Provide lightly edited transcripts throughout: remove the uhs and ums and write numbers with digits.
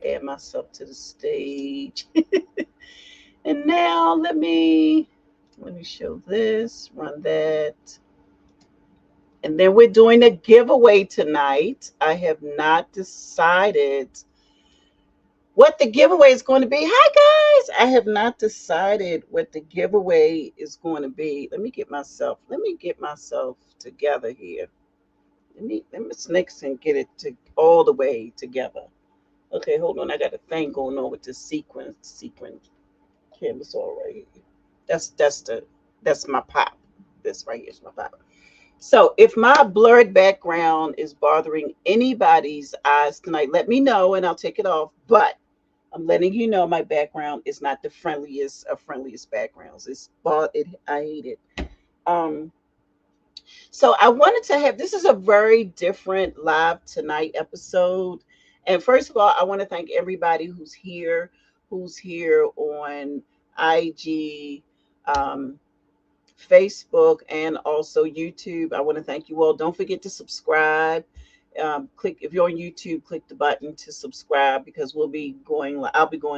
add myself to the stage. And now let me show this, run that. And then we're doing a giveaway tonight. I have not decided what the giveaway is going to be. Hi guys. I have not decided what the giveaway is going to be. Let me get myself together here. Let me snakes and get it to all the way together. Okay, hold on. I got a thing going on with the sequence canvas all right here. That's my pop. This right here is my pop. So if my blurred background is bothering anybody's eyes tonight, let me know and I'll take it off. But I'm letting you know my background is not the friendliest of friendliest backgrounds. I hate it. Um, so I wanted to have this is a very different live tonight episode. And first of all, I want to thank everybody who's here on IG, um, Facebook, and also YouTube. I want to thank you all. Don't forget to subscribe. Click if you're on YouTube, click the button to subscribe because I'll be going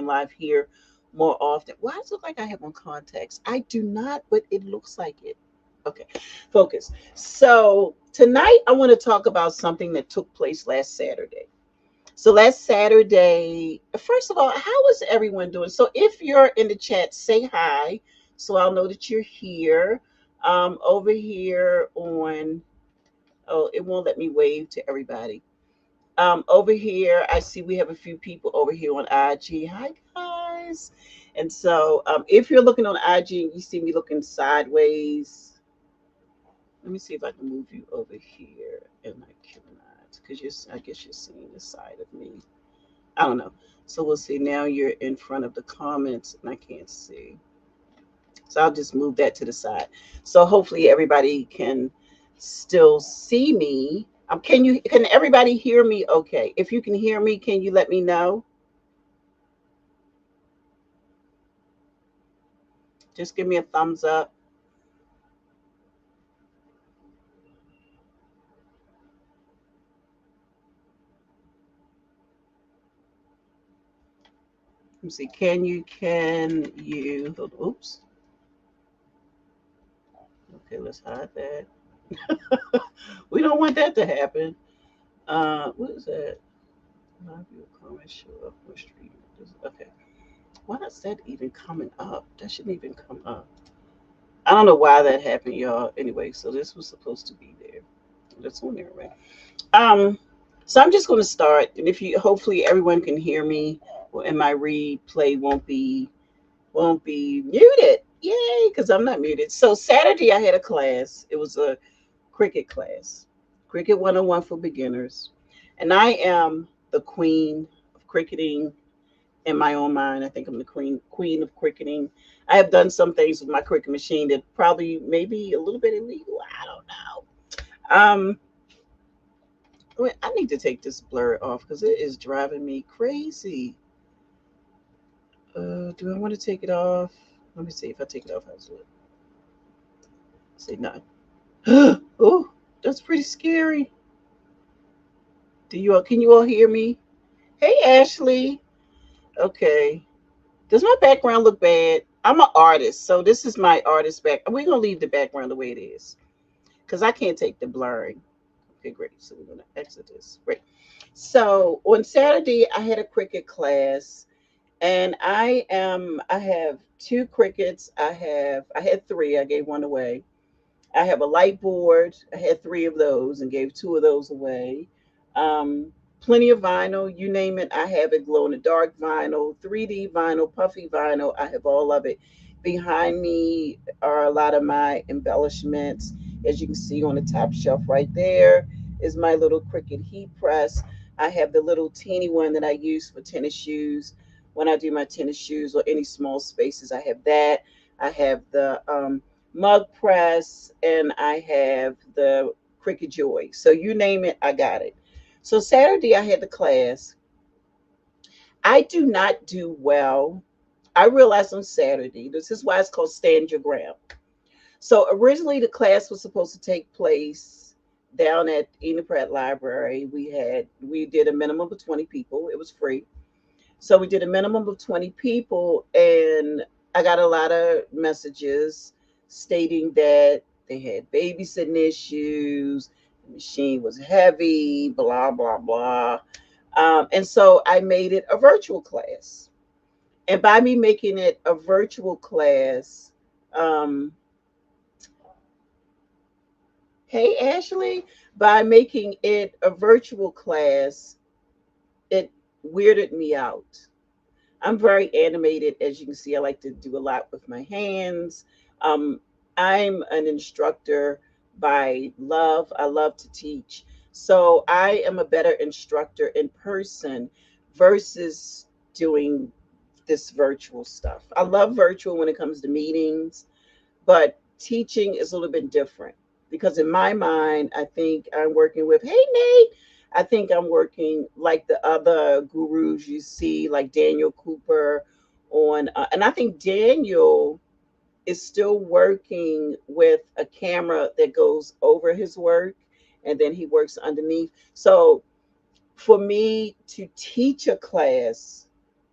live here more often. Why does it look like I have on contacts? I do not, but it looks like it. Okay, focus. So tonight I want to talk about something that took place last Saturday. So last Saturday, first of all, how is everyone doing? So if you're in the chat, say hi so I'll know that you're here. Over here on, oh, it won't let me wave to everybody. Over here, I see we have a few people over here on IG. Hi, guys. And so if you're looking on IG and you see me looking sideways, let me see if I can move you over here. And I cannot, because I guess you're seeing the side of me. I don't know. So we'll see. Now you're in front of the comments and I can't see. So I'll just move that to the side. So hopefully everybody can still see me. Can everybody hear me okay? If you can hear me, can you let me know? Just give me a thumbs up. Let me see. Can you oops. Okay, let's hide that. We don't want that to happen. What is that? Live view comment show up on stream. Okay. Why is that even coming up? That shouldn't even come up. I don't know why that happened, y'all. Anyway, so this was supposed to be there. That's on there, right? Um, so I'm just going to start, and if you, hopefully, everyone can hear me, and my replay won't be muted. Yay! Because I'm not muted. So Saturday I had a class. It was a cricket class, cricket 101 for beginners, and I am the queen of cricketing in my own mind. I think I'm the queen of cricketing. I have done some things with my cricket machine that probably maybe a little bit illegal. I don't know. I need to take this blur off because it is driving me crazy. Do I want to take it off? Let me see if I take it off. How's it? Say none. Oh, that's pretty scary. Can you all hear me? Hey, Ashley. Okay. Does my background look bad? I'm an artist, so this is my artist back. We're gonna leave the background the way it is because I can't take the blurring. Okay, great. So we're gonna exit this. Great. So on Saturday, I had a cricket class, and I have two crickets. I had three. I gave one away. I have a light board. I had three of those and gave two of those away. Um, Plenty of vinyl, you name it. I have it glow in the dark vinyl, 3D vinyl, puffy vinyl. I have all of it. Behind me are a lot of my embellishments. As you can see on the top shelf right there is my little Cricut heat press. I have the little teeny one that I use for tennis shoes. When I do my tennis shoes or any small spaces, I have that. I have the mug press, and I have the Cricut Joy. So you name it, I got it. So Saturday I had the class. I do not do well. I realized on Saturday, this is why it's called Stand Your Ground. So originally the class was supposed to take place down at Enid Pratt Library. We did a minimum of 20 people. It was free. So we did a minimum of 20 people, and I got a lot of messages stating that they had babysitting issues, the machine was heavy, blah, blah, blah. And so I made it a virtual class. And by me making it a virtual class, um, hey, Ashley, by making it a virtual class, it weirded me out. I'm very animated, as you can see. I like to do a lot with my hands. Um, I'm an instructor by love. I love to teach. So I am a better instructor in person versus doing this virtual stuff. I love virtual when it comes to meetings, but teaching is a little bit different because in my mind, I think I'm working with, hey, Nate, I think I'm working like the other gurus you see, like Daniel Cooper and I think Daniel is still working with a camera that goes over his work and then he works underneath. So for me to teach a class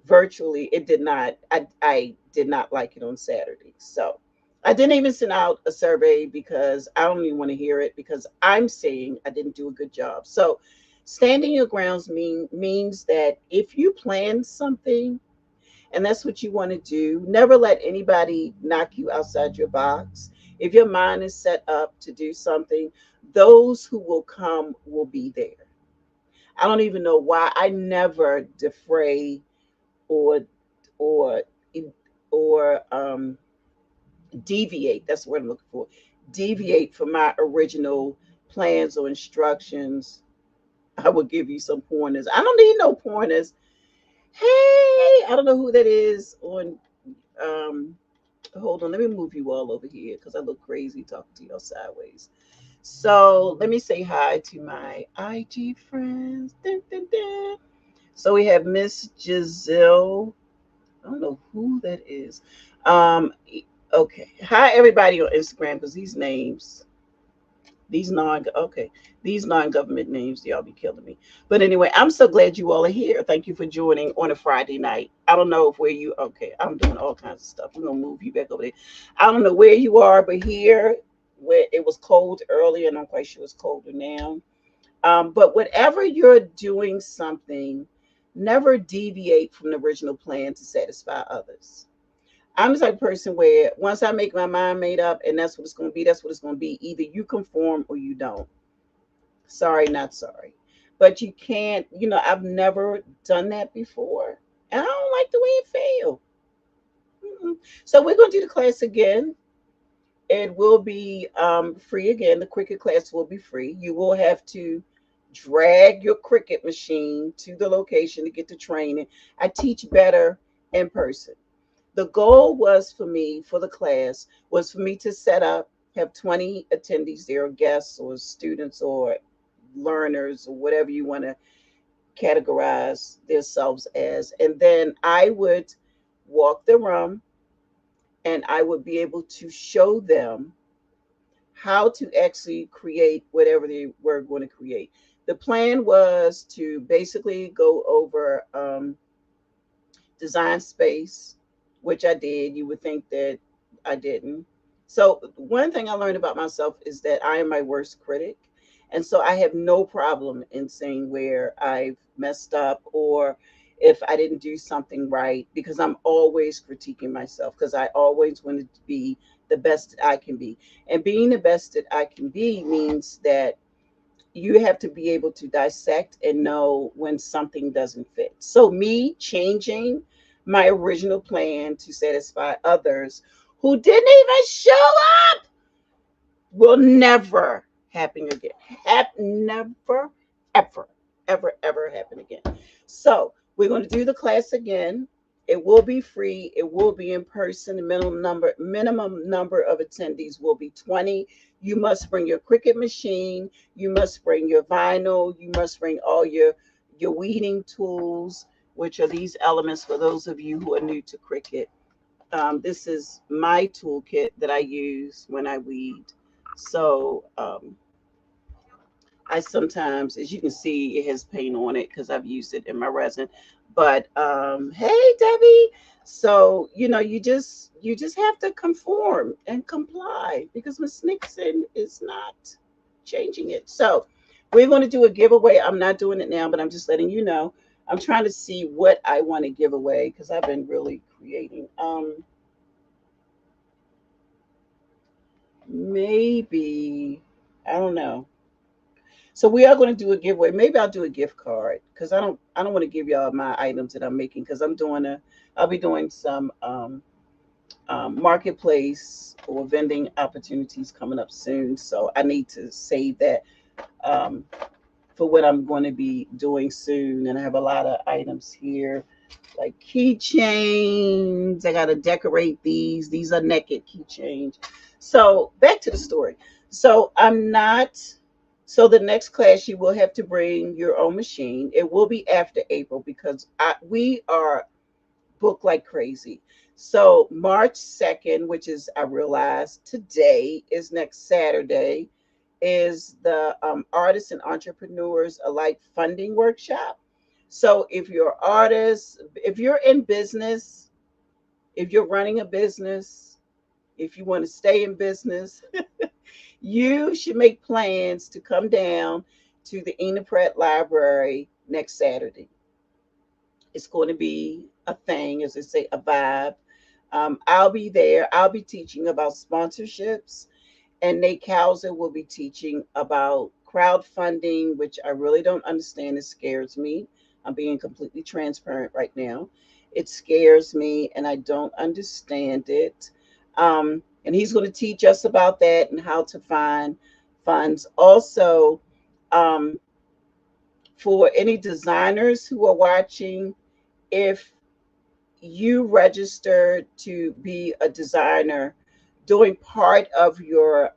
virtually, it did not, I did not like it on Saturday. So I didn't even send out a survey because I don't even want to hear it because I'm saying I didn't do a good job. So standing your grounds means that if you plan something and that's what you want to do, never let anybody knock you outside your box. If your mind is set up to do something, those who will come will be there. I don't even know why I never defray or or or deviate. That's what I'm looking for. Deviate from my original plans or instructions. I will give you some pointers. I don't need no pointers. Hey, I don't know who that is on. Um, hold on, let me move you all over here because I look crazy talking to y'all sideways. So let me say hi to my IG friends. Dun, dun, dun. So we have Miss Giselle. I don't know who that is. Okay. Hi everybody on Instagram because these non-government names, y'all be killing me. But anyway, I'm so glad you all are here. Thank you for joining on a Friday night. I don't know if where you okay, I'm doing all kinds of stuff. I'm gonna move you back over there. I don't know where you are, but here where it was cold earlier, and I'm quite sure it's colder now. But whatever you're doing something, never deviate from the original plan to satisfy others. I'm the type of person where once I make my mind made up and that's what it's going to be, that's what it's going to be. Either you conform or you don't. Sorry, not sorry. But you can't, I've never done that before. And I don't like the way it feels. Mm-mm. So we're going to do the class again. It will be free again. The cricket class will be free. You will have to drag your cricket machine to the location to get the training. I teach better in person. The goal was for me for the class was for me to set up, have 20 attendees there, guests or students or learners or whatever you want to categorize themselves as. And then I would walk the room and I would be able to show them how to actually create whatever they were going to create. The plan was to basically go over design space, which I did. You would think that I didn't. So, one thing I learned about myself is that I am my worst critic. And so I have no problem in saying where I've messed up or if I didn't do something right because I'm always critiquing myself because I always wanted to be the best that I can be. And being the best that I can be means that you have to be able to dissect and know when something doesn't fit. So, me changing my original plan to satisfy others who didn't even show up will never happen again. Never, ever, ever, ever happen again. So, we're going to do the class again. It will be free. It will be in person. The minimum number of attendees will be 20. You must bring your Cricut machine. You must bring your vinyl. You must bring all your weeding tools, which are these elements for those of you who are new to Cricut. This is my toolkit that I use when I weed. So I sometimes, as you can see, it has paint on it because I've used it in my resin. But hey, Debbie. So you just have to conform and comply because Miss Nixon is not changing it. So we're going to do a giveaway. I'm not doing it now, but I'm just letting you know. I'm trying to see what I want to give away because I've been really creating. Maybe I don't know. So we are going to do a giveaway. Maybe I'll do a gift card because I don't want to give y'all my items that I'm making because I'll be doing some marketplace or vending opportunities coming up soon. So I need to save that um, for what I'm going to be doing soon. And I have a lot of items here like keychains. I got to decorate these. These are naked keychains. So back to the story. So I'm not. So the next class you will have to bring your own machine. It will be after April because we are booked like crazy. So March 2nd, which is I realized today is next Saturday, is the Artists and Entrepreneurs Alike Funding Workshop. So if you're artists, if you're in business, if you're running a business, if you want to stay in business, you should make plans to come down to the Ena Pratt Library next Saturday. It's going to be a thing, as I say, a vibe. I'll be there. I'll be teaching about sponsorships, and Nate Kauser will be teaching about crowdfunding, which I really don't understand. It scares me. I'm being completely transparent right now. It scares me, and I don't understand it. And he's going to teach us about that and how to find funds. Also, um, for any designers who are watching, if you register to be a designer, doing part of your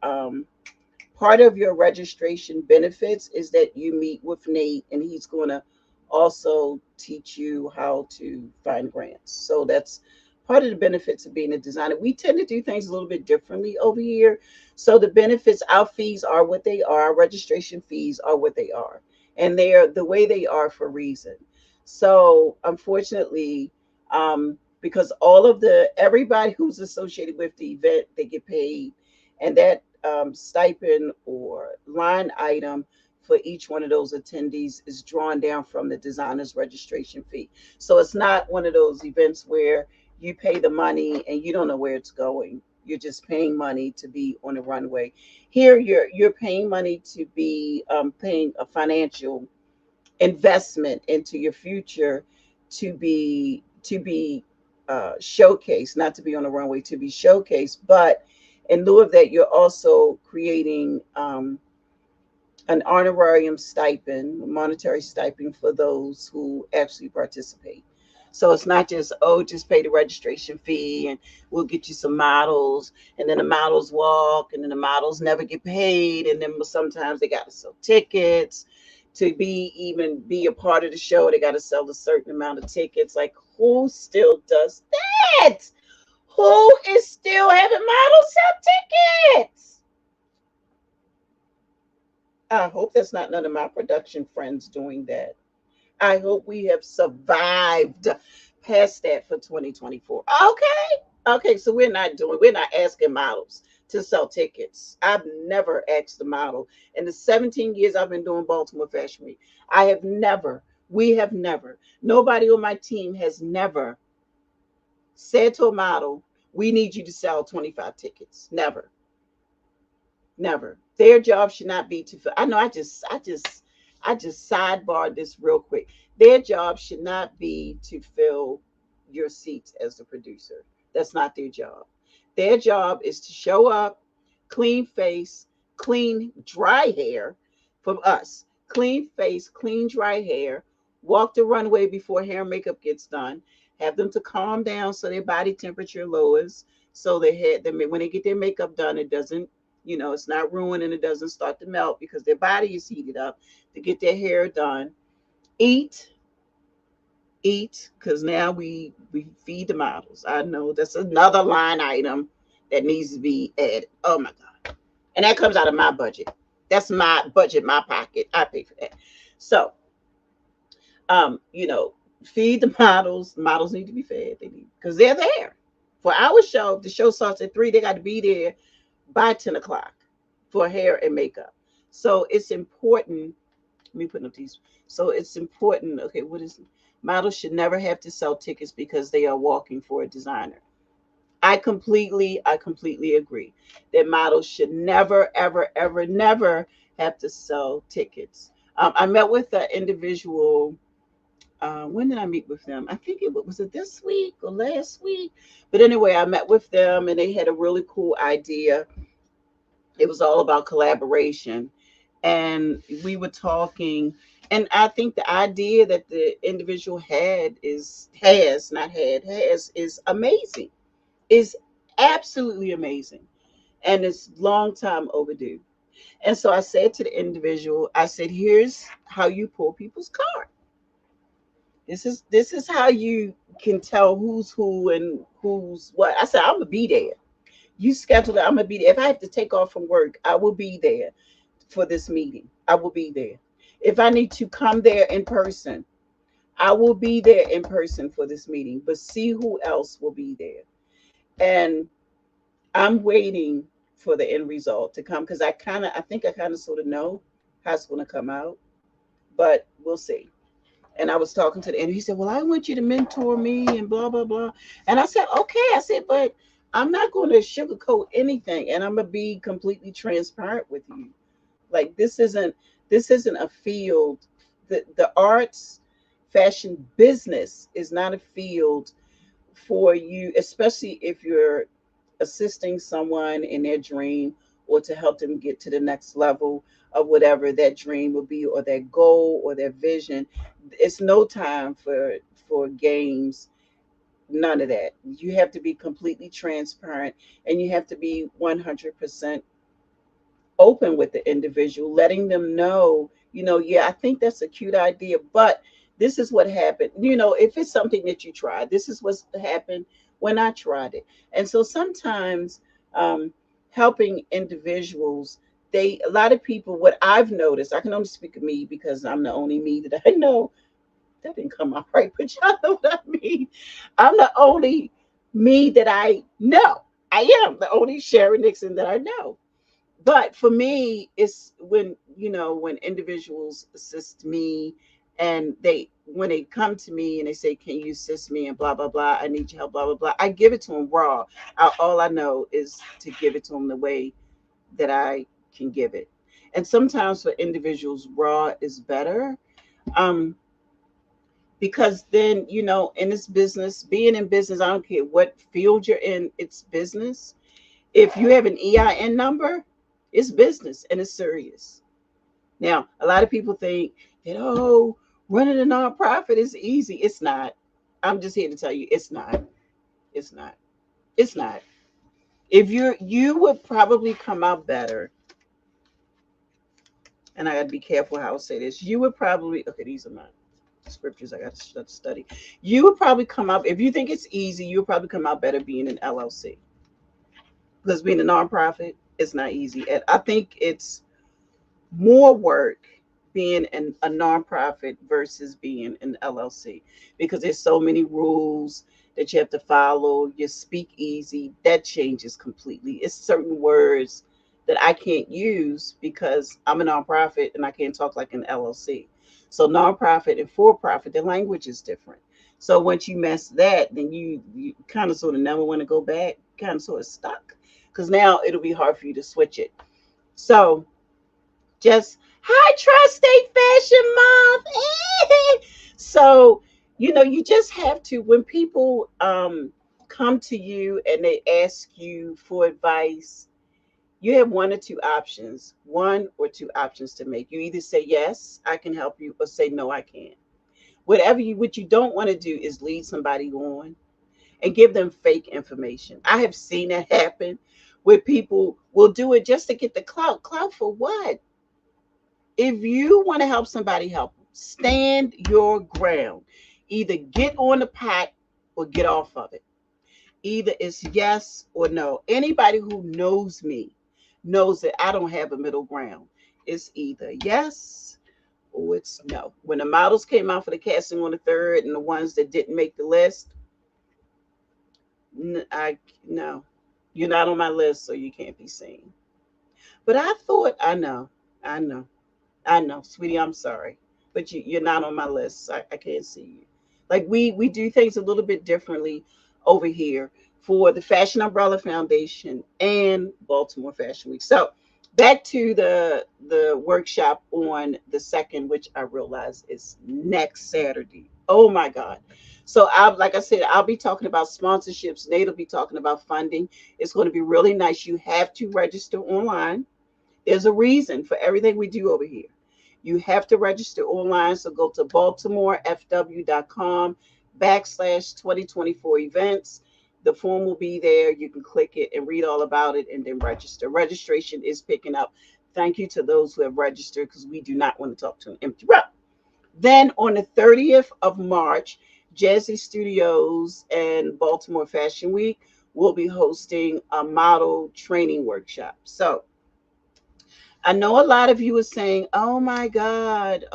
registration benefits is that you meet with Nate and he's going to also teach you how to find grants. So that's part of the benefits of being a designer. We tend to do things a little bit differently over here. So the benefits, our fees are what they are, registration fees are what they are, and they are the way they are for a reason. So unfortunately, because all of the everybody who's associated with the event, they get paid, and that stipend or line item for each one of those attendees is drawn down from the designer's registration fee. So it's not one of those events where you pay the money and you don't know where it's going. You're just paying money to be on the runway. Here, you're paying money to be paying a financial investment into your future to be showcased, not to be on the runway, to be showcased. But in lieu of that, you're also creating an honorarium stipend, monetary stipend for those who actually participate. So it's not just, oh, just pay the registration fee and we'll get you some models, and then the models walk, and then the models never get paid, and then sometimes they got to sell tickets to be a part of the show. They got to sell a certain amount of tickets. Like, who still does that? Who is still having models sell tickets? I hope that's not none of my production friends doing that. I hope we have survived past that for 2024. Okay. Okay. So we're not asking models to sell tickets. I've never asked the model. In the 17 years I've been doing Baltimore Fashion Week, we have never, nobody on my team has never said to a model, we need you to sell 25 tickets. Never. Never. Their job should not be to. I know. I just sidebarred this real quick. Their job should not be to fill your seats as the producer. That's not their job. Their job is to show up, clean face, clean dry hair from us. Clean face, clean dry hair. Walk the runway before hair and makeup gets done. Have them to calm down so their body temperature lowers. So they had them when they get their makeup done, it doesn't it's not ruined and it doesn't start to melt because their body is heated up to get their hair done. Eat, eat, because now we feed the models. I know that's another line item that needs to be added. Oh my God. And that comes out of my budget. That's my budget, my pocket. I pay for that. So, you know, feed the models. Models need to be fed. They need because they're there for our show. If the show starts at 3, they got to be there by 10 o'clock for hair and makeup. So it's important. Let me put up these. So it's important. Okay, what is models should never have to sell tickets because they are walking for a designer. I completely agree that models should never, ever, ever, never have to sell tickets. I met with an individual. When did I meet with them? I think was it this week or last week. But anyway, I met with them and they had a really cool idea. It was all about collaboration, and we were talking. And I think the idea that the individual had is has not had has is amazing, is absolutely amazing, and it's long time overdue. And so I said to the individual, I said, here's how you pull people's card. This is how you can tell who's who and who's what. I said, I'm gonna be there. You schedule it, I'm gonna be there. If I have to take off from work, I will be there for this meeting. I will be there. If I need to come there in person, I will be there in person for this meeting. But see who else will be there. And I'm waiting for the end result to come because I think I kind of sort of know how it's going to come out, but we'll see. And I was talking to the end. He said, "Well, I want you to mentor me and blah blah blah." And I said, "Okay." I said, "But I'm not going to sugarcoat anything, and I'm gonna be completely transparent with you. Like this isn't a field. The arts, fashion business is not a field for you, especially if you're assisting someone in their dream or to help them get to the next level of whatever that dream will be or their goal or their vision. It's no time for games, none of that. You have to be completely transparent and you have to be 100% open with the individual, letting them know, yeah, I think that's a cute idea, but this is what happened. If it's something that you tried, this is what's happened when I tried it. And so sometimes um, helping individuals, a lot of people, what I've noticed, I can only speak of me because I'm the only me that I know. That didn't come out right, but y'all know what I mean. I'm the only me that I know. I am the only Sharon Nixon that I know. But for me, it's when individuals assist me and when they come to me and they say, can you assist me and blah blah blah, I need your help, blah blah blah, I give it to them raw. All I know is to give it to them the way that I can give it. And sometimes for individuals, raw is better. um because then, in this business, being in business, I don't care what field you're in, it's business. If you have an EIN number, it's business and it's serious. Now, a lot of people think that, oh, running a nonprofit is easy. It's not. I'm just here to tell you it's not. It's not. It's not. If you would probably come out better, and I gotta be careful how I say this, you would probably, okay, these are my scriptures I got to study. You would probably come out, if you think it's easy, you would probably come out better being an LLC. Because being a nonprofit, it's not easy. And I think it's more work being a nonprofit versus being an LLC because there's so many rules that you have to follow. You speak easy, that changes completely. It's certain words that I can't use because I'm a nonprofit and I can't talk like an LLC. So nonprofit and for profit, the language is different. So once you mess that, then you kind of sort of never want to go back, kind of sort of stuck because now it'll be hard for you to switch it. So just hi tri-state fashion month. So you just have to, when people come to you and they ask you for advice, you have one or two options to make. You either say yes, I can help you, or say no, I can't. What you don't want to do is lead somebody on and give them fake information. I have seen that happen where people will do it just to get the clout for what? If you want to help somebody, help them. Stand your ground. Either get on the pot or get off of it. Either it's yes or no. Anybody who knows me knows that I don't have a middle ground. It's either yes or it's no. When the models came out for the casting on the third and the ones that didn't make the list, I no, you're not on my list, so you can't be seen. But I thought, I know, I know, sweetie, I'm sorry, but you're not on my list. I can't see you. Like we do things a little bit differently over here for the Fashion Umbrella Foundation and Baltimore Fashion Week. So back to the workshop on the second, which I realize is next Saturday. Oh my God. So like I said, I'll be talking about sponsorships. Nate'll be talking about funding. It's going to be really nice. You have to register online. There's a reason for everything we do over here. You have to register online. So go to baltimorefw.com/2024 events. The form will be there. You can click it and read all about it and then register. Registration is picking up. Thank you to those who have registered because we do not want to talk to an empty room. Then on the 30th of March, Jazzy Studios and Baltimore Fashion Week will be hosting a model training workshop. So I know a lot of you are saying, oh my God,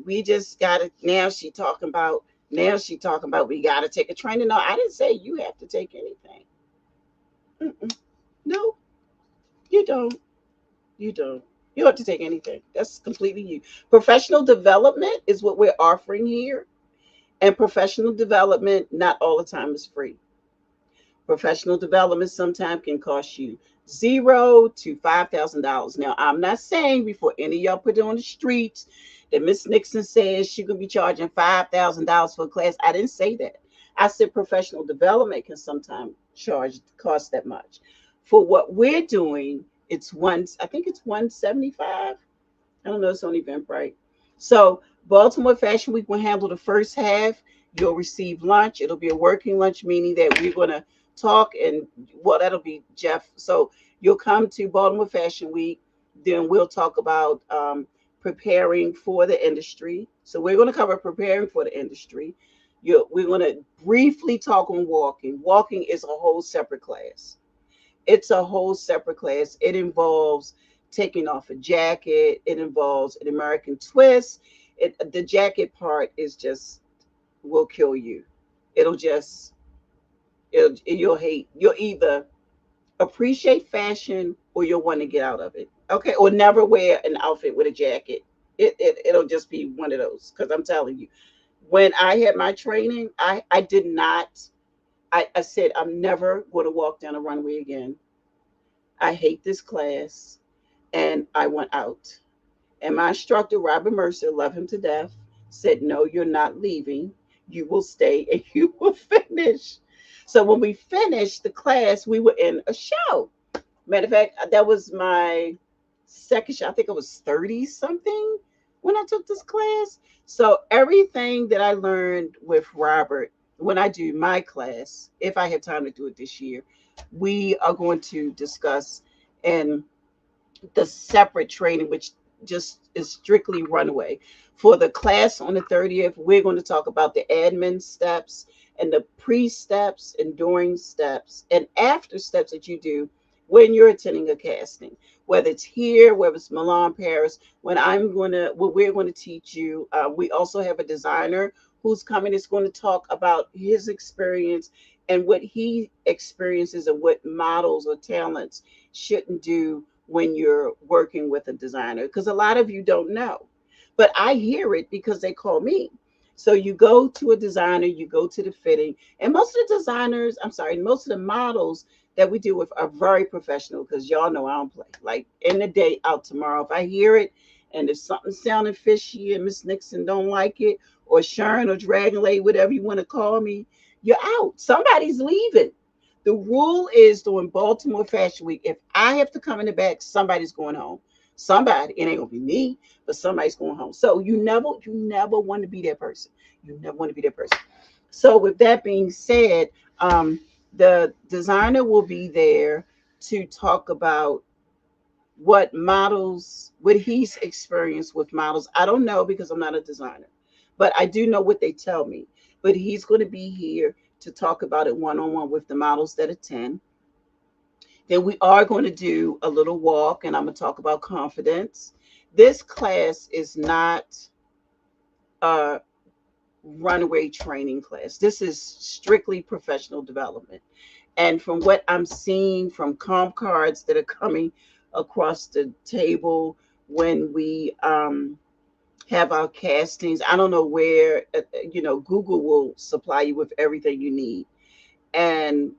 we just got to, now she talking about we got to take a training. No, I didn't say you have to take anything. Mm-mm. No, you don't. You don't. You don't have to take anything. That's completely you. Professional development is what we're offering here. And professional development, not all the time, is free. Professional development sometimes can cost you $0 to $5,000. Now, I'm not saying before any of y'all put it on the streets that Miss Nixon says she could be charging $5,000 for a class. I didn't say that. I said professional development can sometimes cost that much. For what we're doing, I think it's 175. I don't know, it's on Eventbrite. So Baltimore Fashion Week will handle the first half. You'll receive lunch. It'll be a working lunch, meaning that we're going to talk and well, that'll be Jeff. So you'll come to Baltimore Fashion Week. Then we'll talk about preparing for the industry. So we're going to cover preparing for the industry. We're going to briefly talk on walking. Walking is a whole separate class. It's a whole separate class. It involves taking off a jacket. It involves an American twist. The jacket part is just will kill you. It'll just you'll hate. You'll either appreciate fashion or you'll want to get out of it. Okay, or never wear an outfit with a jacket. It'll just be one of those. Because I'm telling you, when I had my training, I did not. I said I'm never going to walk down a runway again. I hate this class, and I went out. And my instructor, Robert Mercer, love him to death, said, no, you're not leaving. You will stay and you will finish. So when we finished the class, we were in a show. Matter of fact, that was my second show. I think I was 30 something when I took this class. So everything that I learned with Robert, when I do my class, if I have time to do it this year, we are going to discuss in the separate training, which just is strictly runway. For the class on the 30th, we're going to talk about the admin steps and the pre steps and during steps and after steps that you do when you're attending a casting, whether it's here, whether it's Milan, Paris. What we're going to teach you. We also have a designer who's coming. Is going to talk about his experience and what he experiences and what models or talents shouldn't do when you're working with a designer, because a lot of you don't know, but I hear it because they call me. So you go to a designer, you go to the fitting, and most of the designers, I'm sorry, most of the models that we deal with are very professional, because y'all know I don't play. Like in the day, out tomorrow, if I hear it and if something sounding fishy and Miss Nixon don't like it, or Sharon or Dragon Lady, whatever you want to call me, you're out. Somebody's leaving. The rule is during Baltimore Fashion Week, if I have to come in the back, somebody's going home. Somebody, it ain't gonna be me, but somebody's going home. So you never want to be that person. You never want to be that person. So with that being said, the designer will be there to talk about what he's experienced with models. I don't know because I'm not a designer, but I do know what they tell me. But he's going to be here to talk about it one on one with the models that attend. Then we are going to do a little walk, and I'm going to talk about confidence. This class is not a runway training class. This is strictly professional development. And from what I'm seeing from comp cards that are coming across the table when we have our castings, I don't know where, Google will supply you with everything you need. And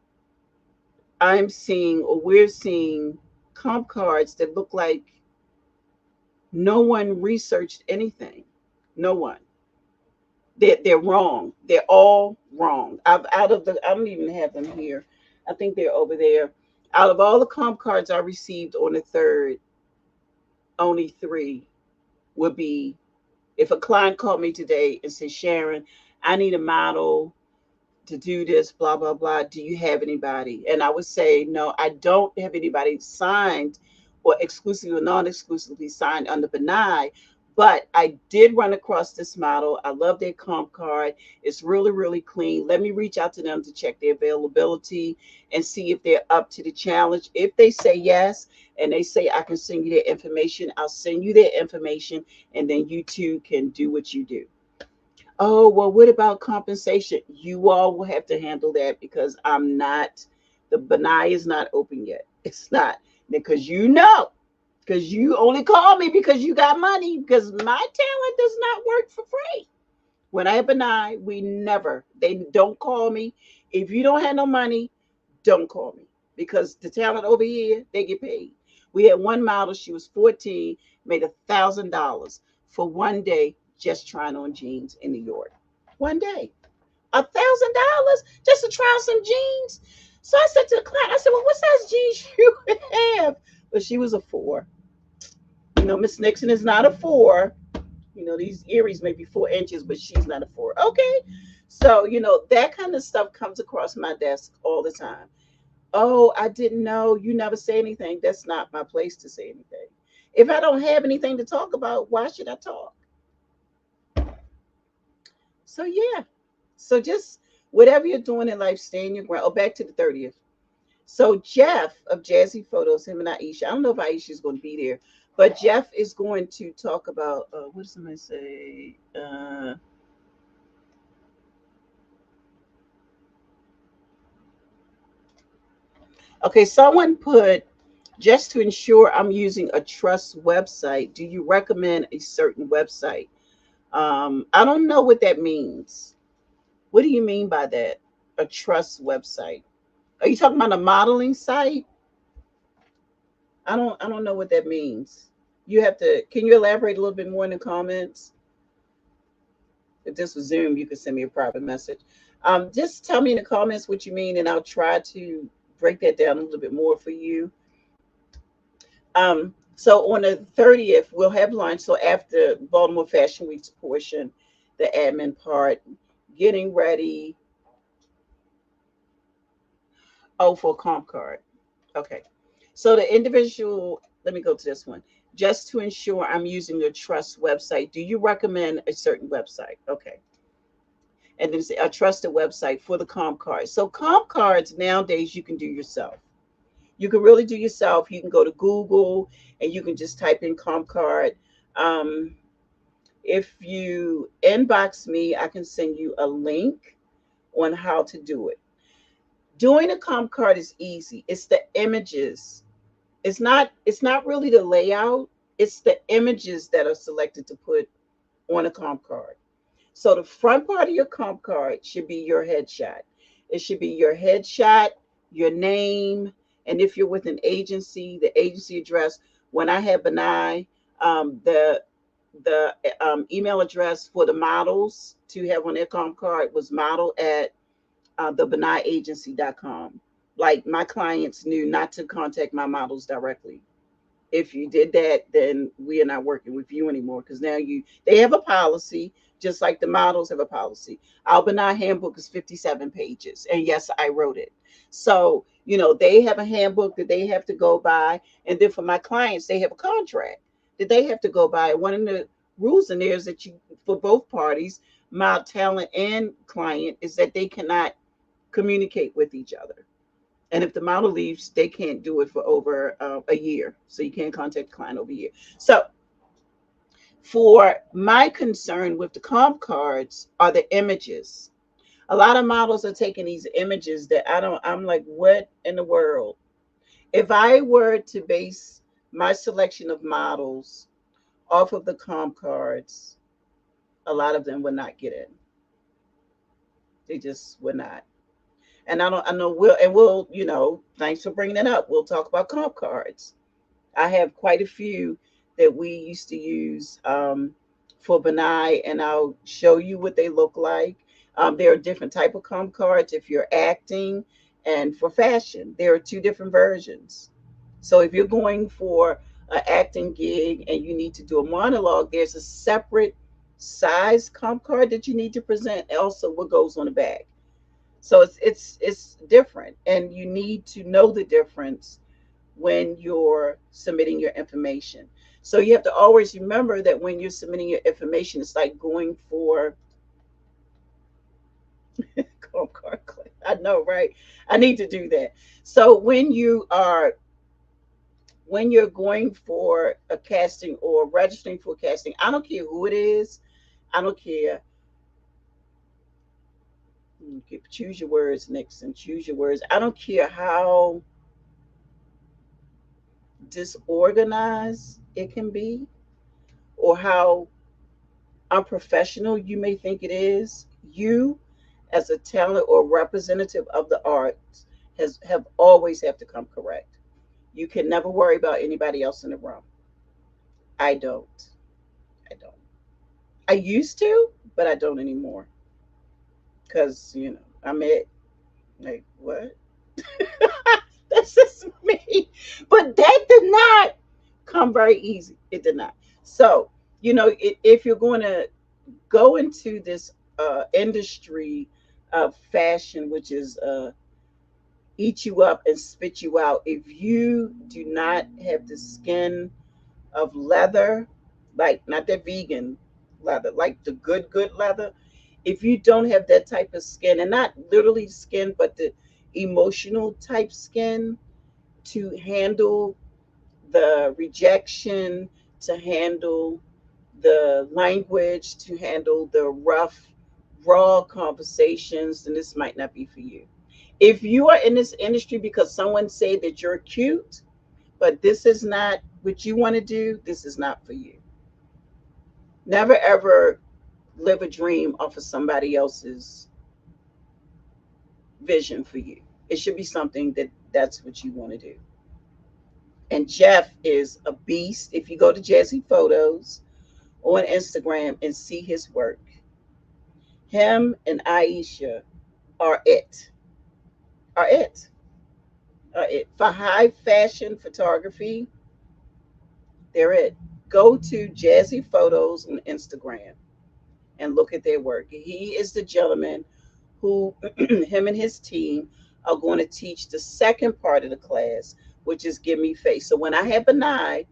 I'm seeing, or we're seeing, comp cards that look like no one researched anything. No one. They're wrong. They're all wrong. I don't even have them here. I think they're over there. Out of all the comp cards I received on the third, only three would be, if a client called me today and said, Sharon, I need a model to do this, blah, blah, blah. Do you have anybody? And I would say, no, I don't have anybody signed or exclusively or non-exclusively signed under Benai. But I did run across this model. I love their comp card. It's really, really clean. Let me reach out to them to check their availability and see if they're up to the challenge. If they say yes, and they say I can send you their information, I'll send you their information, and then you two can do what you do. Oh, well, what about compensation? You all will have to handle that because the Benai is not open yet. It's not. Because because you only call me because you got money, because my talent does not work for free. When I have Benai, they don't call me. If you don't have no money, don't call me, because the talent over here, they get paid. We had one model, she was 14, made $1,000 for one day just trying on jeans in New York. One day. $1,000 just to try on some jeans. So I said to the client, I said, well, what size jeans you have? But she was a 4. Miss Nixon is not a 4. These earrings may be 4 inches, but she's not a 4. Okay. So, that kind of stuff comes across my desk all the time. Oh, I didn't know. You never say anything. That's not my place to say anything. If I don't have anything to talk about, why should I talk? So, yeah. So, just whatever you're doing in life, stay in your ground. Oh, back to the 30th. So, Jeff of Jazzy Photos, him and Aisha, I don't know if Aisha is going to be there, but Jeff is going to talk about, what does somebody say? Okay, someone put, just to ensure I'm using a trust website, do you recommend a certain website? I don't know what that means. What do you mean by that? A trust website? Are you talking about a modeling site? I don't know what that means. You have to, can you elaborate a little bit more in the comments? If this was Zoom, you could send me a private message. Just tell me in the comments what you mean, and I'll try to break that down a little bit more for you. So on the 30th, we'll have lunch. So after Baltimore Fashion Week's portion, the admin part, getting ready. Oh, for a comp card. Okay. So the individual, let me go to this one. Just to ensure I'm using a trust website, do you recommend a certain website? Okay. And then a trusted website for the comp cards. So comp cards nowadays you can do yourself. You can really do yourself. You can go to Google and you can just type in comp card. Um, if you inbox me, I can send you a link on how to do it. Doing a comp card is easy. It's the images. It's not really the layout. It's the images that are selected to put on a comp card. So the front part of your comp card should be your headshot. It should be your headshot, your name, and if you're with an agency, the agency address. When I had Benai, the email address for the models to have on their comp card was model at thebenaiagency.com. Like, my clients knew not to contact my models directly. If you did that, then we are not working with you anymore, because now they have a policy, just like the models have a policy. Our Benai handbook is 57 pages, and yes, I wrote it. So they have a handbook that they have to go by, and then for my clients, they have a contract that they have to go by. One of the rules in there is that for both parties, my talent and client, is that they cannot communicate with each other. And if the model leaves, they can't do it for over a year. So you can't contact the client over a year. So for my concern with the comp cards are the images. A lot of models are taking these images that I'm like, what in the world? If I were to base my selection of models off of the comp cards, a lot of them would not get in. They just would not. And I know we'll, thanks for bringing it up. We'll talk about comp cards. I have quite a few that we used to use for Benai, and I'll show you what they look like. There are different type of comp cards if you're acting and for fashion. There are two different versions. So if you're going for an acting gig and you need to do a monologue, there's a separate size comp card that you need to present. Also, what goes on the back. So it's different, and you need to know the difference when you're submitting your information. So you have to always remember that when you're submitting your information, it's like going for comp card click. I know, right? I need to do that. So when you're going for a casting or registering for a casting, I don't care who it is. I don't care. Choose your words, Nixon. Choose your words. I don't care how disorganized it can be or how unprofessional you may think it is. You, as a talent or representative of the arts, have always have to come correct. You can never worry about anybody else in the room. I don't. I don't. I used to, but I don't anymore. Cause I'm it. Like what? That's just me. But that did not come very easy. It did not. So if you're going to go into this industry of fashion, which is eat you up and spit you out, if you do not have the skin of leather, like not that vegan leather, like the good leather, if you don't have that type of skin, and not literally skin, but the emotional type skin to handle the rejection, to handle the language, to handle the rough, raw conversations, then this might not be for you. If you are in this industry because someone said that you're cute, but this is not what you want to do, this is not for you. Never ever live a dream off of somebody else's vision for you. It should be something that's what you want to do. And Jeff is a beast. If you go to Jazzy Photos on Instagram and see his work, him and Aisha are it. Are it. Are it. For high fashion photography, they're it. Go to Jazzy Photos on Instagram and look at their work. He is the gentleman who, him and his team, are going to teach the second part of the class, which is Give Me Face. So when I had Benai,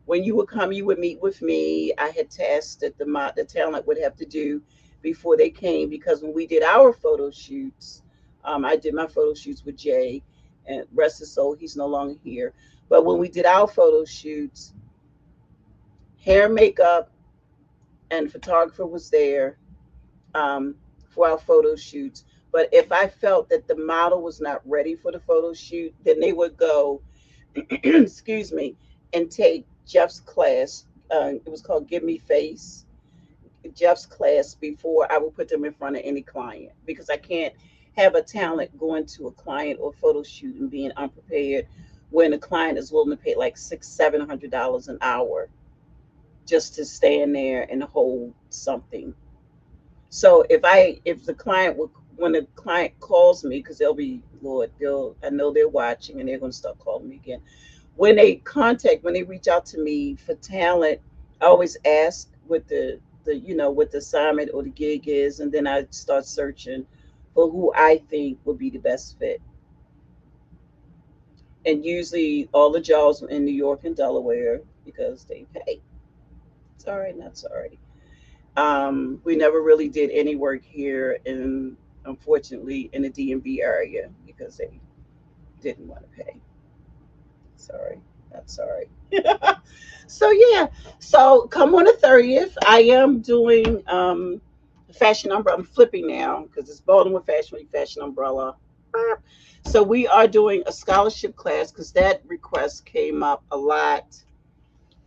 when you would come, you would meet with me. I had tasks that the talent would have to do before they came, because when we did our photo shoots, I did my photo shoots with Jay, and rest his soul, he's no longer here. But when we did our photo shoots, hair, makeup, and photographer was there um, for our photo shoots. But if I felt that the model was not ready for the photo shoot, then they would go, excuse me, and take Jeff's class. It was called Give Me Face. Jeff's class before I would put them in front of any client, because I can't have a talent going to a client or photo shoot and being unprepared when the client is willing to pay like $600-700 an hour just to stand there and hold something. So if the client will, when the client calls me, because they'll be, Lord, they'll, I know they're watching and they're going to start calling me again. When they reach out to me for talent, I always ask what what the assignment or the gig is, and then I start searching for who I think would be the best fit. And usually all the jobs are in New York and Delaware because they pay. It's all right, not sorry. We never really did any work here in, unfortunately, in the DMV area because they didn't want to pay. Sorry, not sorry. So yeah, so come on the 30th. I am doing fashion umbrella. I'm flipping now because it's Baltimore Fashion Week Fashion Umbrella. So we are doing a scholarship class because that request came up a lot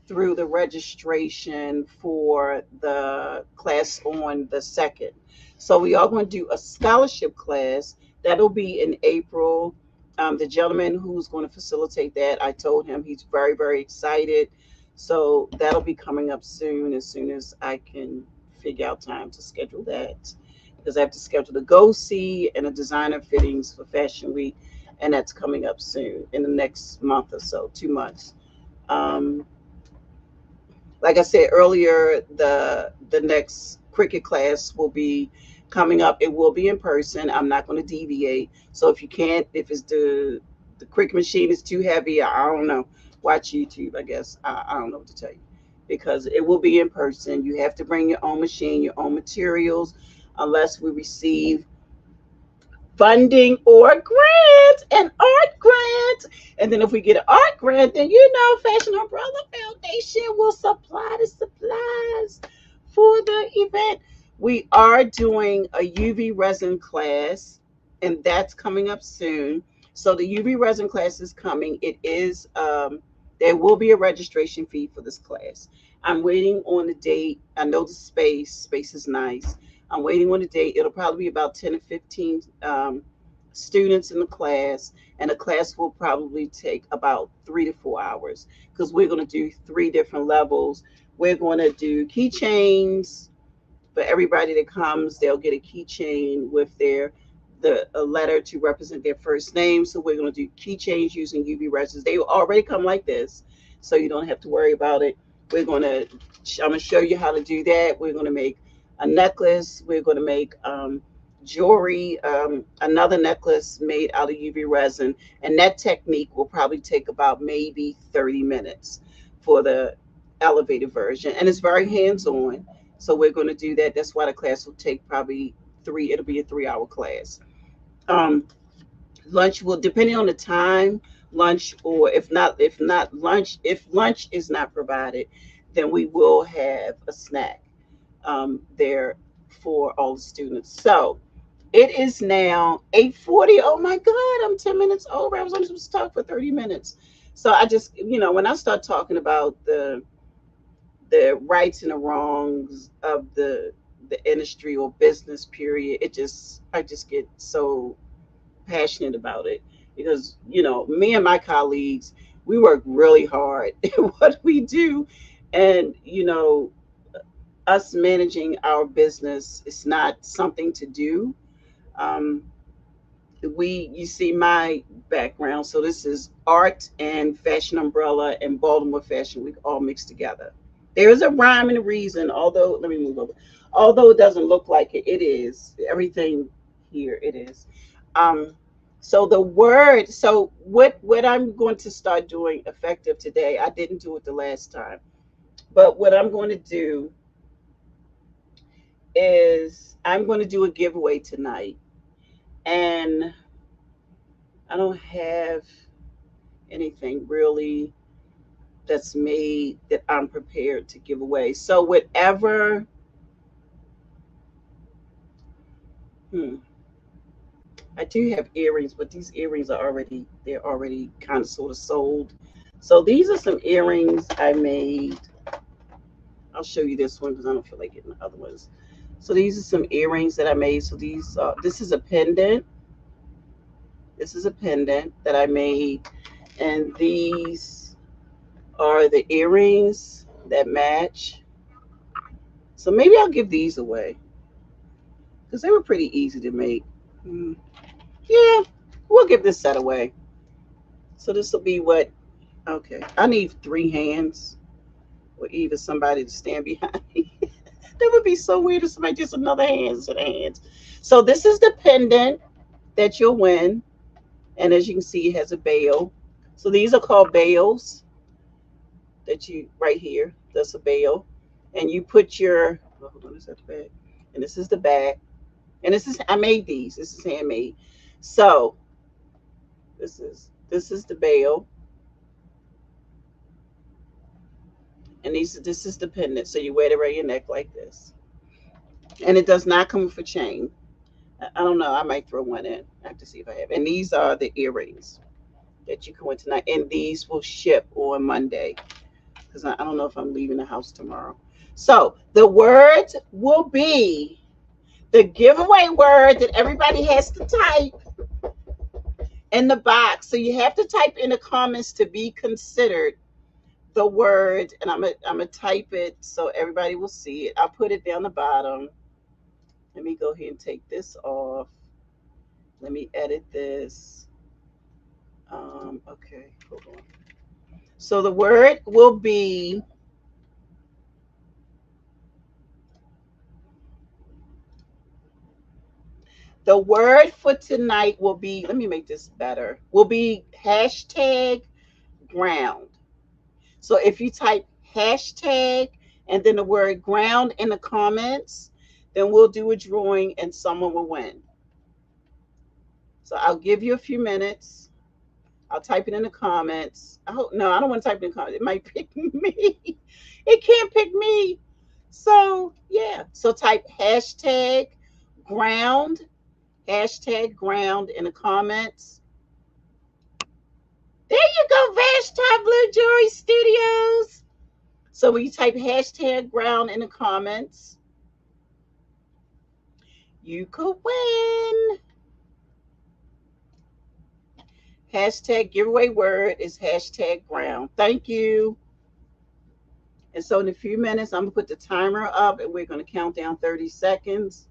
through the registration for the class on the second. So we are going to do a scholarship class that'll be in April. The gentleman who's going to facilitate that, I told him he's very, very excited. So that'll be coming up soon, as soon as I can figure out time to schedule that. Because I have to schedule the go see and a designer fittings for Fashion Week, and that's coming up soon in the next month or so, 2 months. Um, like I said earlier, the next cricket class will be coming up. It will be in person. I'm not going to deviate. So if you can't, if it's the cricket machine is too heavy, I don't know. Watch YouTube, I guess. I don't know what to tell you because it will be in person. You have to bring your own machine, your own materials, unless we receive funding or grant, an art grant. And then if we get an art grant, then Fashion Umbrella Foundation will supply the supplies for the event. We are doing a UV resin class, and that's coming up soon. So the UV resin class is coming. It is there will be a registration fee for this class. I'm waiting on the date. I know the space. Space is nice. I'm waiting on the date. It'll probably be about 10 to 15 students in the class, and the class will probably take about 3 to 4 hours because we're going to do three different levels. We're going to do keychains for everybody that comes. They'll get a keychain with a letter to represent their first name. So we're going to do keychains using UV resins. They will already come like this, so you don't have to worry about it. I'm going to show you how to do that. We're going to make a necklace. We're going to make jewelry, another necklace made out of UV resin. And that technique will probably take about maybe 30 minutes for the elevated version. And it's very hands on. So we're going to do that. That's why the class will take probably it'll be a 3 hour class. Um, Lunch will, depending on the time, lunch, or if lunch is not provided, then we will have a snack there for all the students. So it is now 8:40. Oh my God, I'm 10 minutes over. I was only supposed to talk for 30 minutes. So I just, when I start talking about the rights and the wrongs of the industry or business period, I just get so passionate about it because me and my colleagues, we work really hard at what we do, and us managing our business is not something to do. um, you see my background, so this is art and Fashion Umbrella and Baltimore Fashion Week all mixed together. There is a rhyme and a reason, although let me move over, although it doesn't look like it, it is everything here, it is. um so the word, so what I'm going to start doing effective today, I didn't do it the last time, but what I'm going to do is I'm going to do a giveaway tonight, and I don't have anything really that's made that I'm prepared to give away. So whatever, hmm, I do have earrings, but these earrings they're already kind of sort of sold. So these are some earrings I made. I'll show you this one because I don't feel like getting the other ones. So these are some earrings that I made. So this is a pendant. This is a pendant that I made, and these are the earrings that match. So maybe I'll give these away because they were pretty easy to make. Mm, yeah, we'll give this set away. So this will be what? Okay, I need three hands or either somebody to stand behind me. That would be so weird if somebody just another hands to the hands. So this is the pendant that you'll win, and as you can see, it has a bail. So these are called bails that you right here. That's a bail, and you put your. Oh, hold on, is that the back? And this is the back. And this is I made these. This is handmade. So This is the bail, and this is the pendant. So you wear it around your neck like this, and it does not come with a chain. I don't know. I might throw one in. I have to see if I have. And these are the earrings that you can wear tonight, and these will ship on Monday because I don't know if I'm leaving the house tomorrow. So the words will be the giveaway word that everybody has to type in the box. So you have to type in the comments to be considered the word, and I'm gonna type it so everybody will see it. I'll put it down the bottom. Let me go ahead and take this off. Let me edit this. Okay, hold on. So the word will be the word for tonight will be. Let me make this better. Will be hashtag ground. So if you type hashtag and then the word ground in the comments, then we'll do a drawing and someone will win. So I'll give you a few minutes. I'll type it in the comments. I hope no, I don't want to type it in the comments. It might pick me. It can't pick me. So yeah. So type ground, hashtag ground in the comments. There you go, Vashti Blue Jewelry Studios. So when you type hashtag ground in the comments, you could win. Hashtag giveaway word is hashtag ground. Thank you. And so in a few minutes, I'm going to put the timer up and we're going to count down 30 seconds.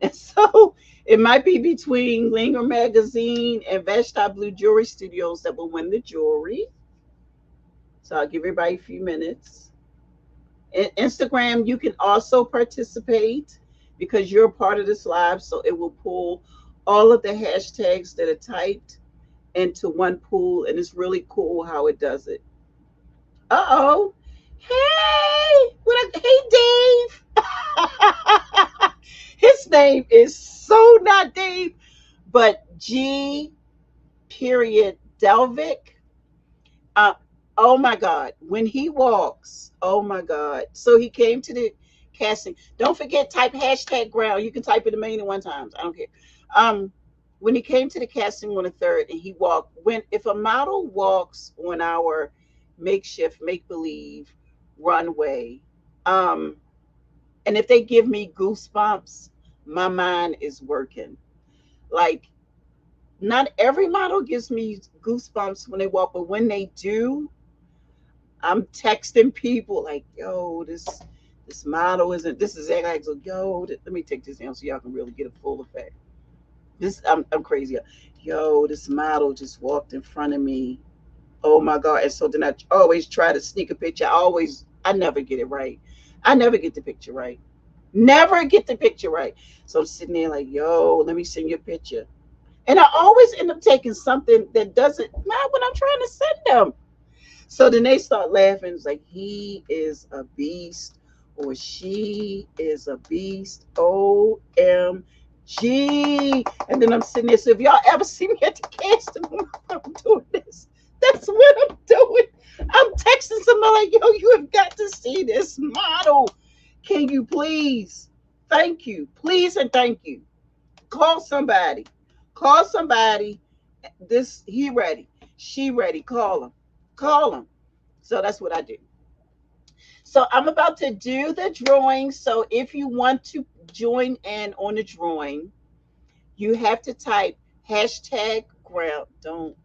And so it might be between Linger Magazine and Vashti Blue Jewelry Studios that will win the jewelry. So I'll give everybody a few minutes. In Instagram, you can also participate because you're a part of this live. So it will pull all of the hashtags that are typed into one pool. And it's really cool how it does it. Uh-oh. Hey, hey, Dave. His name is so not Dave, but G. Period Delvic. Uh, oh my God, when he walks, oh my God. So he came to the casting. Don't forget, type hashtag ground. You can type it a million and one times. I don't care. Um, when he came to the casting on the third, and he walked. When if a model walks on our makeshift make believe runway, um, and if they give me goosebumps, my mind is working. Like not every model gives me goosebumps when they walk, but when they do, I'm texting people like, "Yo, this model isn't. This is like, so yo, let me take this down so y'all can really get a full effect. This I'm crazy. Yo, this model just walked in front of me. Oh my God!" And so then I always try to sneak a picture. I never get it right. I never get the picture right. Never get the picture right. So I'm sitting there like, "Yo, let me send you a picture." And I always end up taking something that doesn't not what I'm trying to send them. So then they start laughing. It's like he is a beast or she is a beast. OMG. And then I'm sitting there. So if y'all ever see me at the casting, I'm doing this. That's what I'm doing. I'm texting somebody like, yo, you have got to see this model. Can you please? Thank you. Please and thank you. Call somebody. Call somebody. This he ready. She ready. Call him. Call him. So that's what I do. So I'm about to do the drawing. So if you want to join in on the drawing, you have to type hashtag ground. Don't.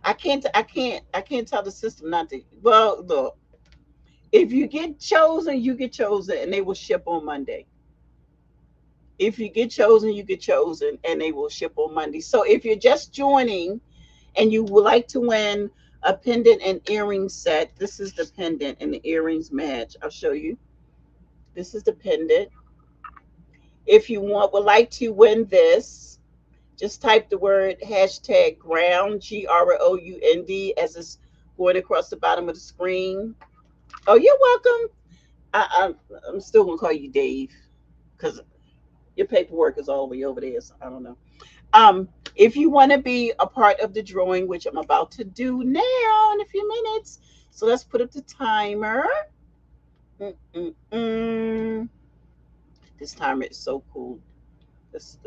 I can't tell the system not to. Well, look, if you get chosen, you get chosen, and they will ship on Monday. If you get chosen, you get chosen, and they will ship on Monday. So if you're just joining and you would like to win a pendant and earring set, this is the pendant and the earrings match. I'll show you. This is the pendant. If you would like to win this, just type the word hashtag ground, GROUND, as it's going across the bottom of the screen. Oh, you're welcome. I'm still gonna call you Dave because Your paperwork is all the way over there, so I don't know. If you want to be a part of the drawing, which I'm about to do now in a few minutes, so let's put up the timer. Mm-mm-mm. This timer is so cool. Let's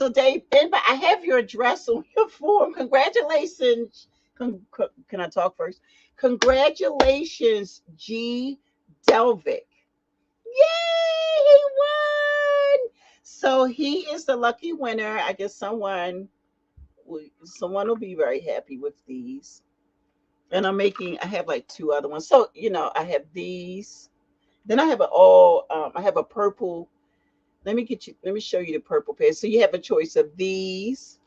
So Dave, I have your address on your form. Congratulations. Can I talk first? Congratulations, G. Delvick. Yay, he won. So he is the lucky winner. I guess someone will be very happy with these. And I have like two other ones. So, I have these. Then I have I have a purple. Let me show you the purple pair. So you have a choice of these.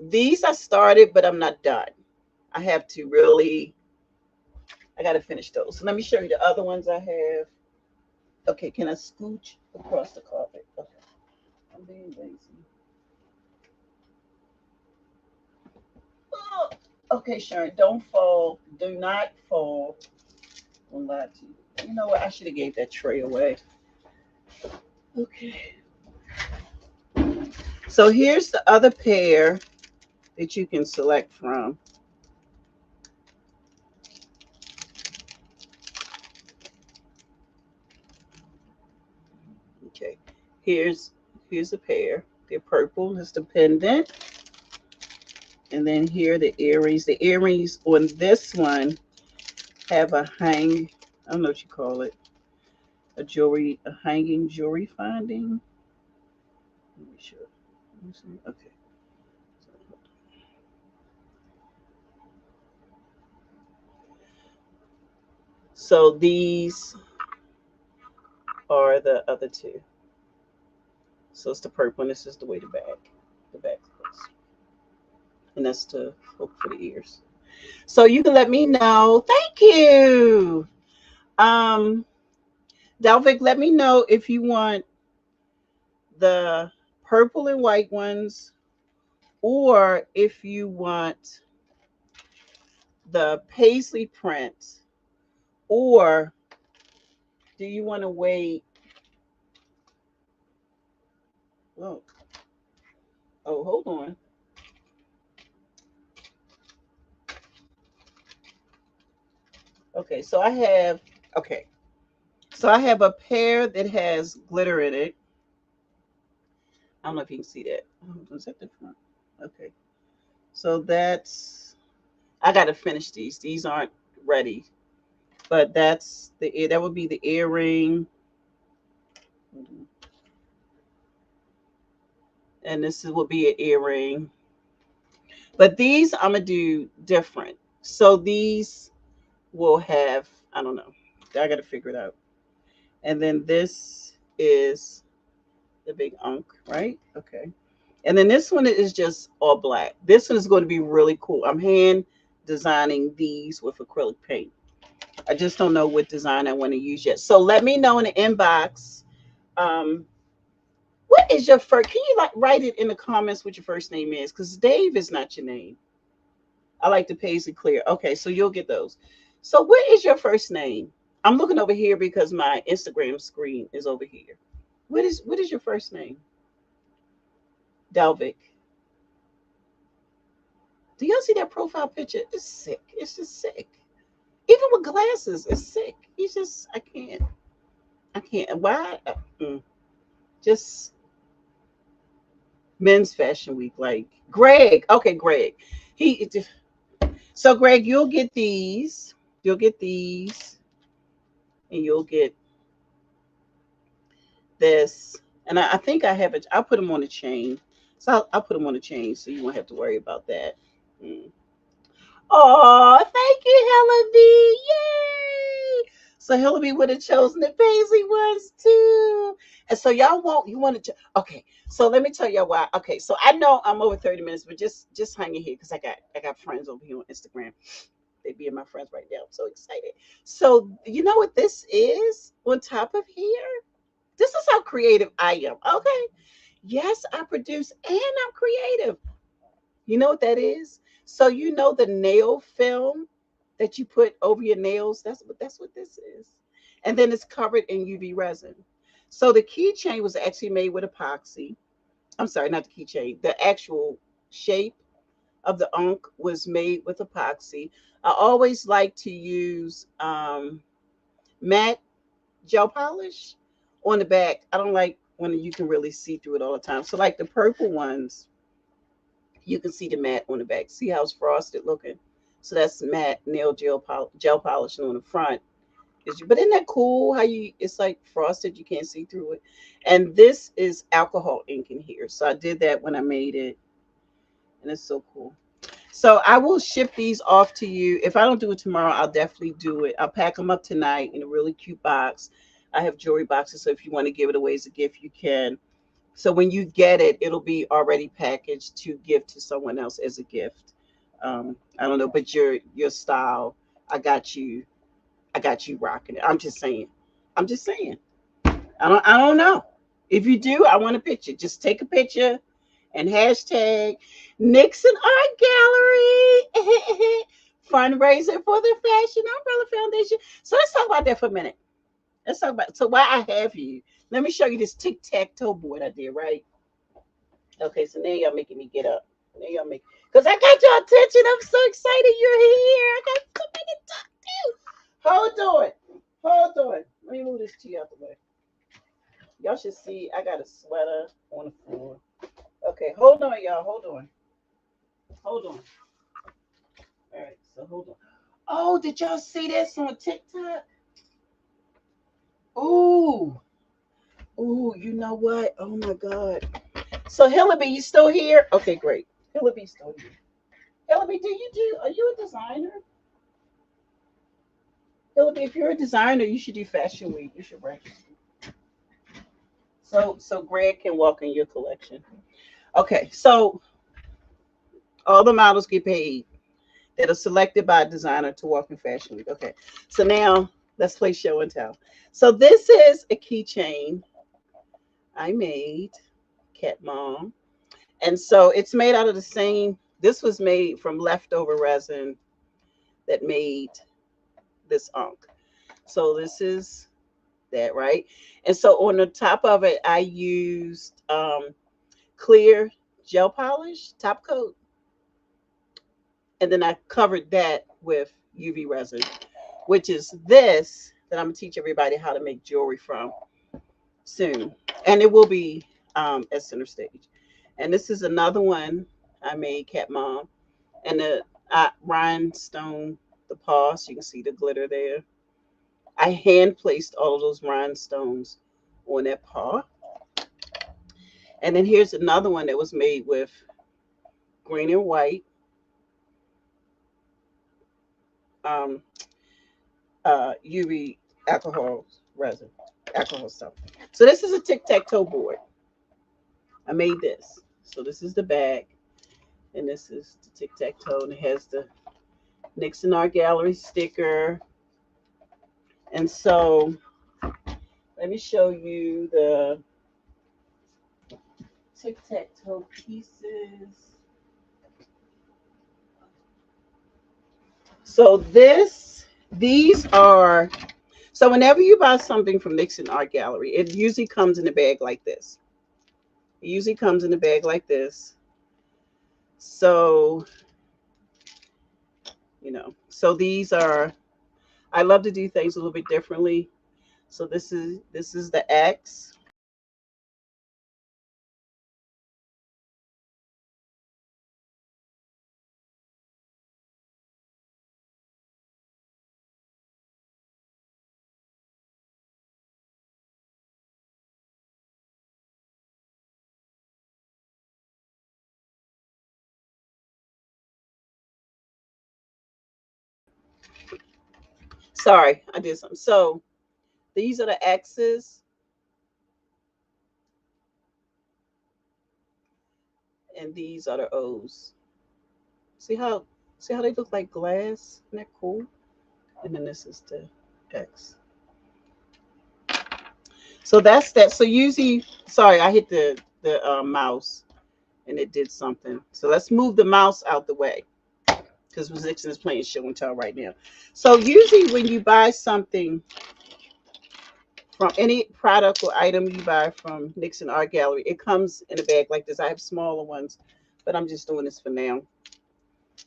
These I started, but I'm not done. I have to really, I got to finish those. So let me show you the other ones I have. Okay, can I scooch across the carpet? Okay, I'm being lazy. Oh, okay, Sharon, don't fall. Do not fall. Don't lie to you. You know what? I should have gave that tray away. Okay. So here's the other pair that you can select from. Okay. Here's a pair. They're purple. It's the pendant. And then here are the earrings. The earrings on this one have a I don't know what you call it. A hanging jewelry finding. Let me show. Let me see. Okay. So these are the other two. So it's the purple, and this is the way the back looks, and that's to hook for the ears. So you can let me know. Thank you, um, Dalvik. Let me know if you want the purple and white ones, or if you want the paisley print, or do you want to wait? Oh, oh, hold on. Okay, so I have okay. So I have a pair that has glitter in it. I don't know if you can see that. Oh, is that the front? Okay. So I gotta finish these. These aren't ready. But that would be the earring. And will be an earring. But these I'm gonna do different. So these will have, I don't know. I gotta figure it out. And then this is the big unk, right? Okay. And then this one is just all black. This one is going to be really cool. I'm hand designing these with acrylic paint. I just don't know what design I want to use yet. So let me know in the inbox. Um, what is your first? Can you like write it in the comments what your first name is? Because Dave is not your name. I like the Paisley Clear. Okay, so you'll get those. So what is your first name? I'm looking over here because my Instagram screen is over here. What is your first name? Dalvik. Do y'all see that profile picture? It's sick. It's just sick. Even with glasses, it's sick. He's just I can't. I can't. Why? Just men's fashion week. Like Greg. Okay, Greg. He. So Greg, you'll get these. You'll get these, and you'll get this. And I think I have it. I'll put them on a chain. So I'll put them on a chain, so you won't have to worry about that. Mm. Oh, thank you, Hellaby. Yay. So Hellaby would have chosen the Paisley ones too. And so you want to, okay. So let me tell y'all why. Okay. So I know I'm over 30 minutes, but just hang in here because I got friends over here on Instagram. They being my friends right now. I'm so excited. So you know what this is on top of here? This is how creative I am. Okay. Yes, I produce and I'm creative. You know what that is? So you know the nail film that you put over your nails. That's what this is. And then it's covered in UV resin. So the keychain was actually made with epoxy. I'm sorry, not the keychain. The actual shape of the unk was made with epoxy. I always like to use matte gel polish on the back. I don't like when you can really see through it all the time. So like the purple ones, you can see the matte on the back. See how it's frosted looking? So that's matte nail gel polish on the front. But isn't that cool how you it's like frosted, you can't see through it. And this is alcohol ink in here. So I did that when I made it, and it's so cool. So I will ship these off to you. If I don't do it tomorrow, I'll definitely do it. I'll pack them up tonight in a really cute box. I have jewelry boxes, so if you want to give it away as a gift, you can. So when you get it, it'll be already packaged to give to someone else as a gift. I don't know, but your style, I got you. I got you rocking it. I'm just saying. I'm just saying. I don't know. If you do, I want a picture. Just take a picture and hashtag Nixon Art Gallery fundraiser for the Fashion Umbrella Foundation. So let's talk about that for a minute. Let's talk about so why I have you. Let me show you this tic-tac-toe board I did, right? Okay, so now y'all making me get up. Now y'all make because I got your attention. I'm so excited you're here. I got something to talk to. Hold on. Hold on. Let me move this tea out the way. Y'all should see I got a sweater on the floor. Okay, hold on, y'all. Hold on. Hold on. All right, so hold on. Oh, did y'all see this on TikTok? Ooh. Ooh, you know what? Oh my God. So Hillaby, you still here? Okay, great. Hillaby's still here. Hillaby, are you a designer? Hillaby, if you're a designer, you should do Fashion Week. You should register. So Greg can walk in your collection. Okay, so all the models get paid that are selected by a designer to walk in Fashion Week. Okay, so now let's play show and tell. So this is a keychain I made, Cat Mom. And so it's made out of the same, this was made from leftover resin that made this unk. So this is that, right? And so on the top of it, I used clear gel polish, top coat. And then I covered that with UV resin, which is this that I'm gonna teach everybody how to make jewelry from soon. And it will be at center stage. And this is another one I made, Cat Mom. And the rhinestone, the paw, so you can see the glitter there. I hand placed all of those rhinestones on that paw. And then here's another one that was made with green and white um, UV alcohol resin, alcohol stuff. So this is a tic-tac-toe board. I made this. So this is the bag, and this is the tic-tac-toe, and it has the Nixon Art Gallery sticker. And so let me show you the tic-tac-toe pieces. So these are, so whenever you buy something from Nixon Art Gallery, it usually comes in a bag like this. It usually comes in a bag like this. So, so these are, I love to do things a little bit differently. So this is the X. Sorry, I did something. So these are the X's, and these are the O's. See how see how they look like glass? Isn't that cool? And then this is the X. So that's that. So usually, sorry, I hit the mouse and it did something. So let's move the mouse out the way because Nixon is playing show and tell right now. So usually when you buy something from any product or item you buy from Nixon Art Gallery, it comes in a bag like this. I have smaller ones, but I'm just doing this for now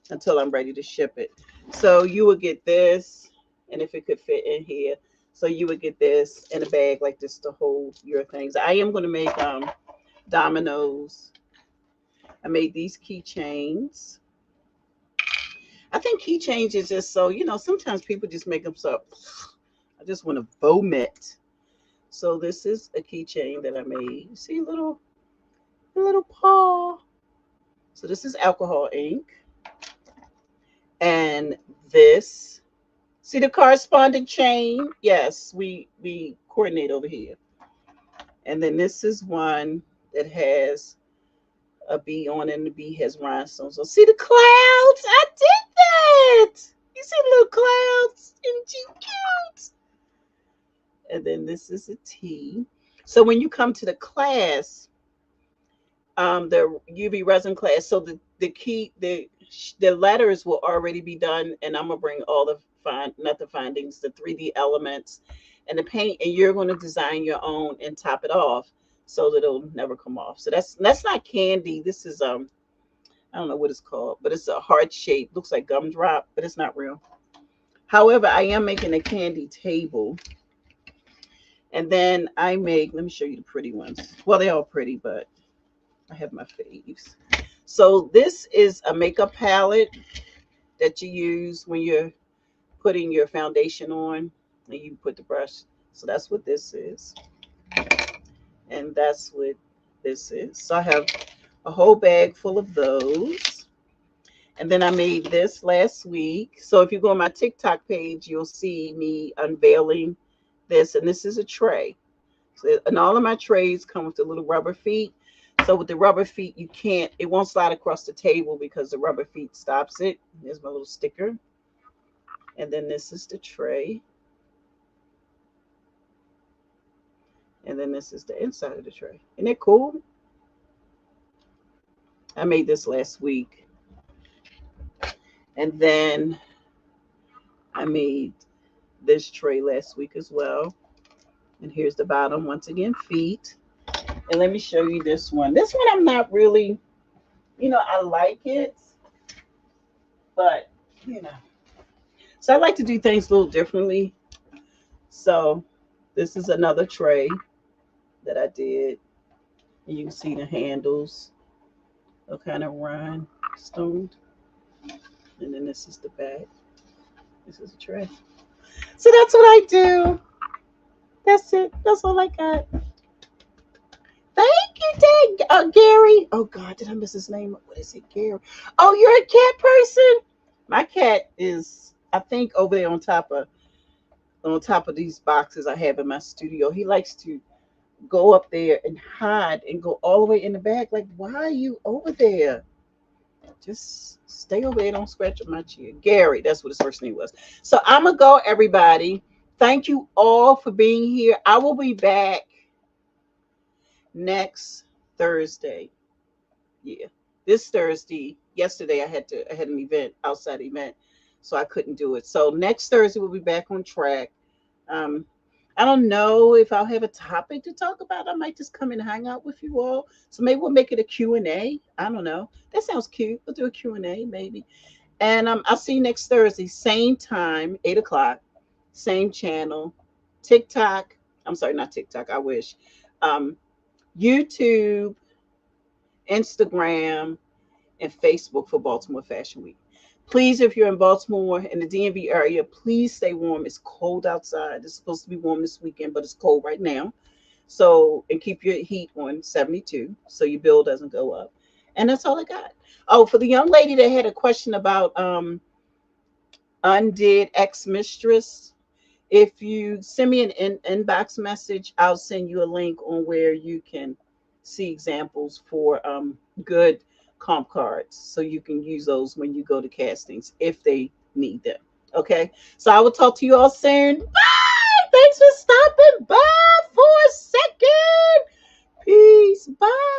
until I'm ready to ship it. So you will get this, and if it could fit in here. So you would get this in a bag like this to hold your things. I am going to make dominoes. I made these keychains. I think keychains is just so, sometimes people just make them so, I just want to vomit. So this is a keychain that I made. You see a little paw. So this is alcohol ink. And this, see the corresponding chain? Yes, we coordinate over here. And then this is one that has a bee on it, and the bee has rhinestones. So see the clouds? I did that. You see the little clouds? Isn't you cute? And then this is a T. So when you come to the class, the UV resin class, so the letters will already be done, and I'm gonna bring all the not the findings, the 3D elements, and the paint, and you're going to design your own and top it off so that it'll never come off. So that's not candy. This is I don't know what it's called, but it's a heart shape. Looks like gumdrop, but it's not real. However, I am making a candy table. And then I make, let me show you the pretty ones. Well, they're all pretty, but I have my faves. So this is a makeup palette that you use when you're putting your foundation on, and you put the brush. So that's what this is. And that's what this is. So I have a whole bag full of those. And then I made this last week. So if you go on my TikTok page, you'll see me unveiling this. And this is a tray. So, and all of my trays come with the little rubber feet. So with the rubber feet, it won't slide across the table because the rubber feet stops it. Here's my little sticker. And then this is the tray. And then this is the inside of the tray. Isn't it cool? I made this last week. And then I made this tray last week as well. And here's the bottom, once again, feet. And let me show you this one. This one I'm not really, I like it. But, So I like to do things a little differently. So this is another tray that I did. And you can see the handles are kind of rhinestoned. And then this is the back. This is a tray. So that's what I do. That's it. That's all I got. Thank you, Gary. Oh God, did I miss his name? What is it, Gary? Oh, you're a cat person. My cat is, I think, over there on top of these boxes I have in my studio. He likes to go up there and hide and go all the way in the back. Like, why are you over there? Just stay over there. Don't scratch up my chair. Gary, that's what his first name was. So I'm gonna go, everybody. Thank you all for being here. I will be back next Thursday. Yeah, this Thursday. Yesterday I had an event, outside event, so I couldn't do it. So next Thursday we'll be back on track. I don't know if I'll have a topic to talk about. I might just come and hang out with you all. So maybe we'll make it a Q&A. I don't know. That sounds cute. We'll do a Q&A maybe. And I'll see you next Thursday, same time, 8 o'clock, same channel, TikTok. I'm sorry, not TikTok. I wish. YouTube, Instagram, and Facebook for Baltimore Fashion Week. Please, if you're in Baltimore in the DMV area, please stay warm. It's cold outside. It's supposed to be warm this weekend, but it's cold right now. So, and keep your heat on 72 so your bill doesn't go up. And that's all I got. Oh, for the young lady that had a question about Undid Ex-Mistress, if you send me an inbox message, I'll send you a link on where you can see examples for good comp cards, so you can use those when you go to castings if they need them. Okay, so I will talk to you all soon. Bye. Thanks for stopping by for a second. Peace. Bye.